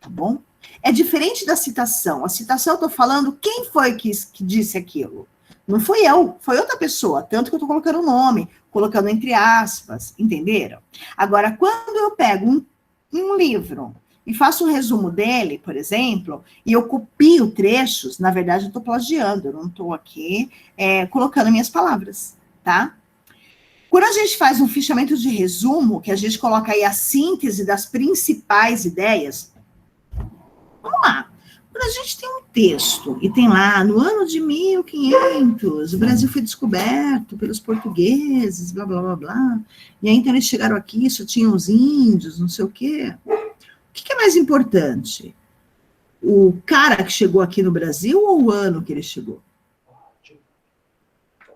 Tá bom? É diferente da citação. A citação, eu estou falando, quem foi que disse aquilo? Não fui eu, foi outra pessoa. Tanto que eu estou colocando o nome, colocando entre aspas, entenderam? Agora, quando eu pego um livro e faço um resumo dele, por exemplo, e eu copio trechos, na verdade, eu estou plagiando, eu não estou aqui colocando minhas palavras, tá? Quando a gente faz um fichamento de resumo, que a gente coloca aí a síntese das principais ideias, vamos lá. Quando a gente tem um texto, e tem lá, no ano de 1500, o Brasil foi descoberto pelos portugueses, blá, blá, blá, blá, e aí então eles chegaram aqui, só tinham os índios, não sei o quê. O que é mais importante? O cara que chegou aqui no Brasil ou o ano que ele chegou?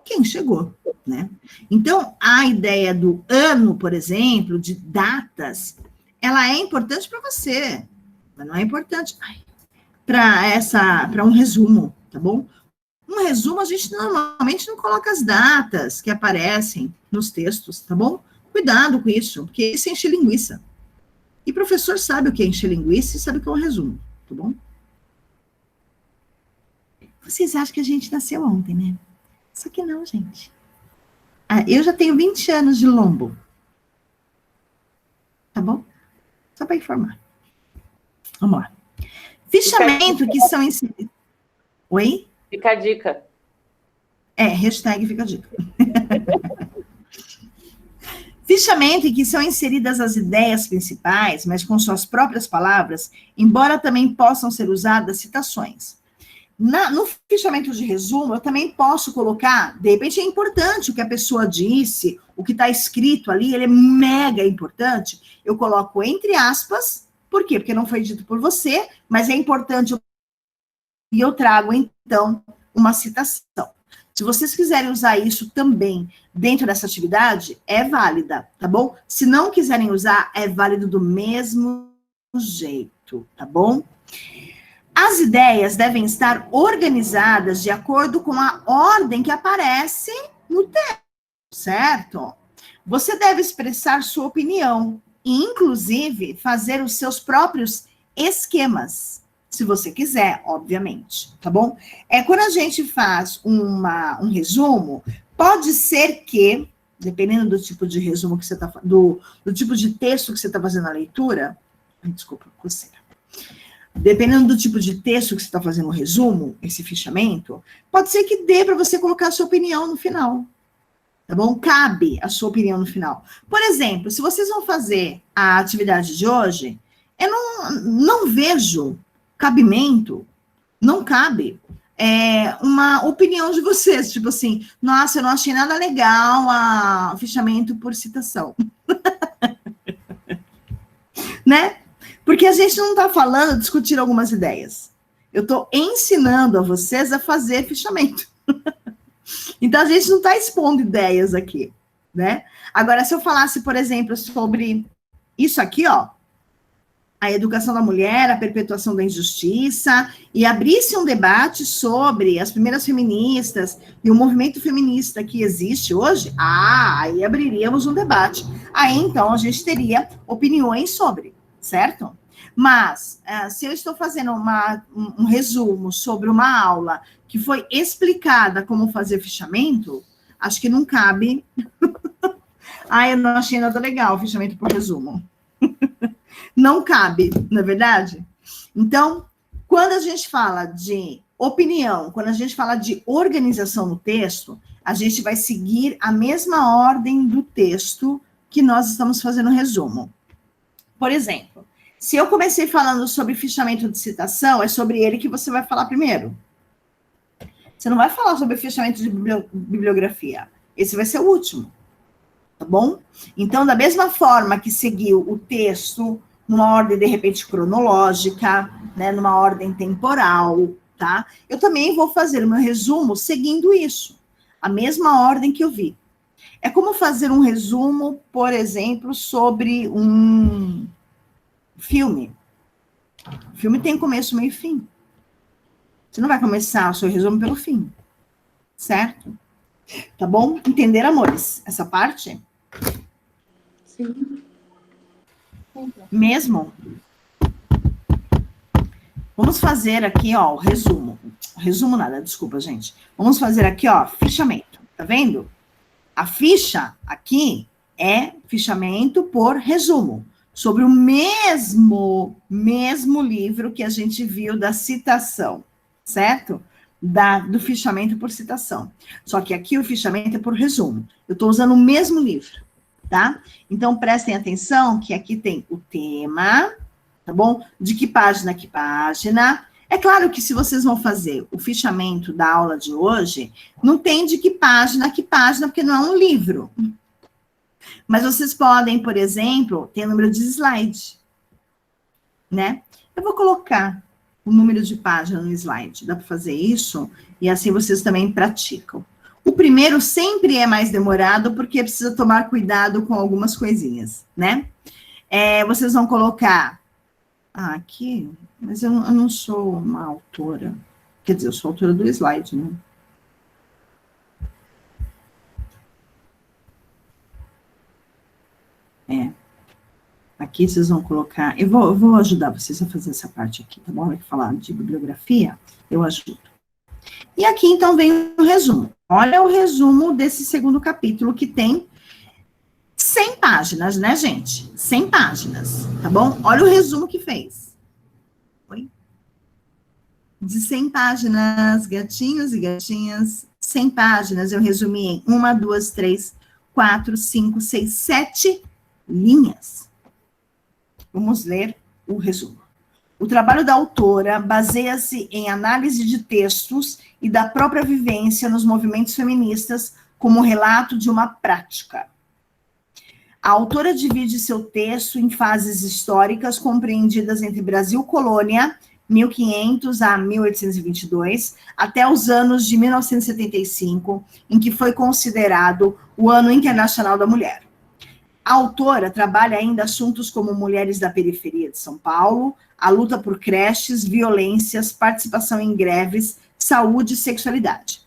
Quem chegou, né? Então, a ideia do ano, por exemplo, de datas, ela é importante para você, mas não é importante para um resumo, tá bom? Um resumo, a gente normalmente não coloca as datas que aparecem nos textos, tá bom? Cuidado com isso, porque isso enche linguiça. E professor sabe o que é encher linguiça e sabe o que é um resumo, tá bom? Vocês acham que a gente nasceu ontem, né? Só que não, gente. Eu já tenho 20 anos de lombo. Tá bom? Só para informar. Vamos lá. Fichamento que são inseridos... Oi? Fica a dica. Hashtag fica a dica. Fichamento em que são inseridas as ideias principais, mas com suas próprias palavras, embora também possam ser usadas citações. No fichamento de resumo, eu também posso colocar, de repente é importante o que a pessoa disse, o que está escrito ali, ele é mega importante, eu coloco entre aspas, por quê? Porque não foi dito por você, mas é importante, e eu trago, então, uma citação. Se vocês quiserem usar isso também dentro dessa atividade, é válida, tá bom? Se não quiserem usar, é válido do mesmo jeito, tá bom? As ideias devem estar organizadas de acordo com a ordem que aparece no texto, certo? Você deve expressar sua opinião e, inclusive, fazer os seus próprios esquemas, se você quiser, obviamente, tá bom? Quando a gente faz um resumo, pode ser que, dependendo do tipo de resumo que você está do tipo de texto que você está fazendo a leitura, desculpa, coceira. Dependendo do tipo de texto que você está fazendo o resumo, esse fichamento, pode ser que dê para você colocar a sua opinião no final. Tá bom? Cabe a sua opinião no final. Por exemplo, se vocês vão fazer a atividade de hoje, eu não vejo cabimento, não cabe uma opinião de vocês, tipo assim, nossa, eu não achei nada legal o fichamento por citação. Né? Porque a gente não está falando, discutir algumas ideias. Eu estou ensinando a vocês a fazer fichamento. Então, a gente não está expondo ideias aqui, né? Agora, se eu falasse, por exemplo, sobre isso aqui, ó, a educação da mulher, a perpetuação da injustiça, e abrisse um debate sobre as primeiras feministas e o movimento feminista que existe hoje, aí abriríamos um debate. Aí, então, a gente teria opiniões sobre, certo? Mas, se eu estou fazendo um resumo sobre uma aula que foi explicada como fazer fichamento, acho que não cabe. Eu não achei nada legal o fichamento por resumo. Não cabe, não é verdade? Então, quando a gente fala de opinião, quando a gente fala de organização no texto, a gente vai seguir a mesma ordem do texto que nós estamos fazendo o resumo. Por exemplo, se eu comecei falando sobre fichamento de citação, é sobre ele que você vai falar primeiro. Você não vai falar sobre fichamento de bibliografia. Esse vai ser o último. Tá bom? Então, da mesma forma que seguiu o texto numa ordem, de repente, cronológica, né, numa ordem temporal, tá? Eu também vou fazer o meu resumo seguindo isso. A mesma ordem que eu vi. É como fazer um resumo, por exemplo, sobre um filme. O filme tem começo, meio e fim. Você não vai começar o seu resumo pelo fim. Certo? Tá bom? Entenderam, amores? Essa parte? Sim. Mesmo? Vamos fazer aqui, ó, o resumo. Resumo nada, desculpa, gente. Vamos fazer aqui, ó, fichamento. Tá vendo? A ficha aqui é fichamento por resumo. Sobre o mesmo livro que a gente viu da citação, certo? Do fichamento por citação. Só que aqui o fichamento é por resumo. Eu estou usando o mesmo livro, tá? Então, prestem atenção que aqui tem o tema, tá bom? De que página, que página. É claro que se vocês vão fazer o fichamento da aula de hoje, não tem de que página, porque não é um livro. Mas vocês podem, por exemplo, ter número de slide, né? Eu vou colocar o número de página no slide. Dá para fazer isso? E assim vocês também praticam. O primeiro sempre é mais demorado, porque precisa tomar cuidado com algumas coisinhas, né? Vocês vão colocar... aqui... Mas eu não sou uma autora. Quer dizer, eu sou autora do slide, né? Aqui vocês vão colocar... Eu vou ajudar vocês a fazer essa parte aqui, tá bom? Vai falar de bibliografia, eu ajudo. E aqui, então, vem o resumo. Olha o resumo desse segundo capítulo, que tem 100 páginas, né, gente? 100 páginas, tá bom? Olha o resumo que fez. Oi? De 100 páginas, gatinhos e gatinhas, 100 páginas, eu resumi em 1, 2, 3, 4, 5, 6, 7 linhas. Vamos ler o resumo. O trabalho da autora baseia-se em análise de textos e da própria vivência nos movimentos feministas como relato de uma prática. A autora divide seu texto em fases históricas compreendidas entre Brasil colônia, 1500 a 1822, até os anos de 1975, em que foi considerado o Ano Internacional da Mulher. A autora trabalha ainda assuntos como mulheres da periferia de São Paulo, a luta por creches, violências, participação em greves, saúde e sexualidade.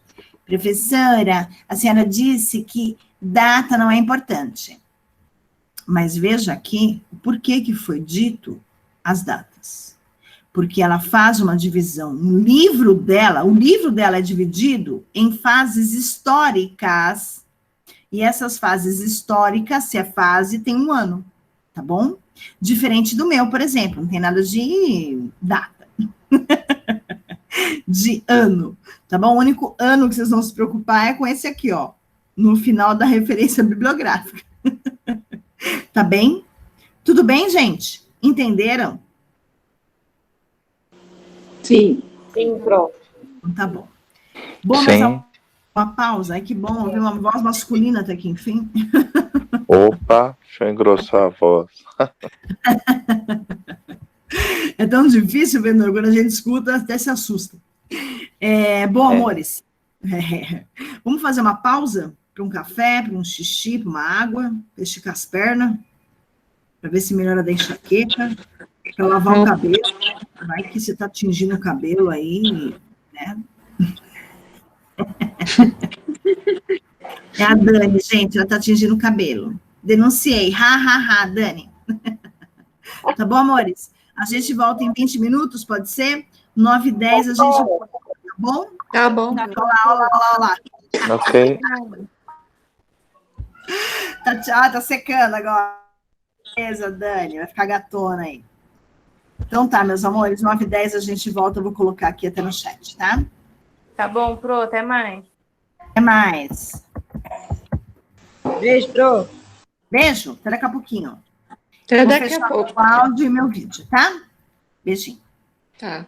Professora, a senhora disse que data não é importante. Mas veja aqui o porquê que foi dito as datas. Porque ela faz uma divisão. O livro dela é dividido em fases históricas. E essas fases históricas, se é fase, tem um ano, tá bom? Diferente do meu, por exemplo, não tem nada de data. De ano, tá bom? O único ano que vocês vão se preocupar é com esse aqui, ó, no final da referência bibliográfica. Tá bem? Tudo bem, gente? Entenderam? Sim. Sim, pronto. Então, tá bom. Bom, mas uma pausa. Ai, que bom ouvir uma voz masculina até que enfim. Opa, deixa eu engrossar a voz. É tão difícil, Benor, quando a gente escuta, até se assusta. Bom, amores, vamos fazer uma pausa para um café, para um xixi, para uma água, para esticar as pernas, para ver se melhora da enxaqueca, para lavar o cabelo. Vai que você está tingindo o cabelo aí, né? É a Dani, gente, ela está tingindo o cabelo. Denunciei, Dani. Tá bom, amores? A gente volta em 20 minutos, pode ser? 9h10 a gente volta, tá bom? Tá bom. Olha lá. Ok. Tá secando agora. Beleza, Dani, vai ficar gatona aí. Então tá, meus amores, 9h10 a gente volta, eu vou colocar aqui até no chat, tá? Tá bom, Pro, até mais. Até mais. Beijo, Pro. Beijo, até daqui a pouquinho. Até Vou daqui a fechar pouco. o áudio e meu vídeo, tá? Beijinho. Tá.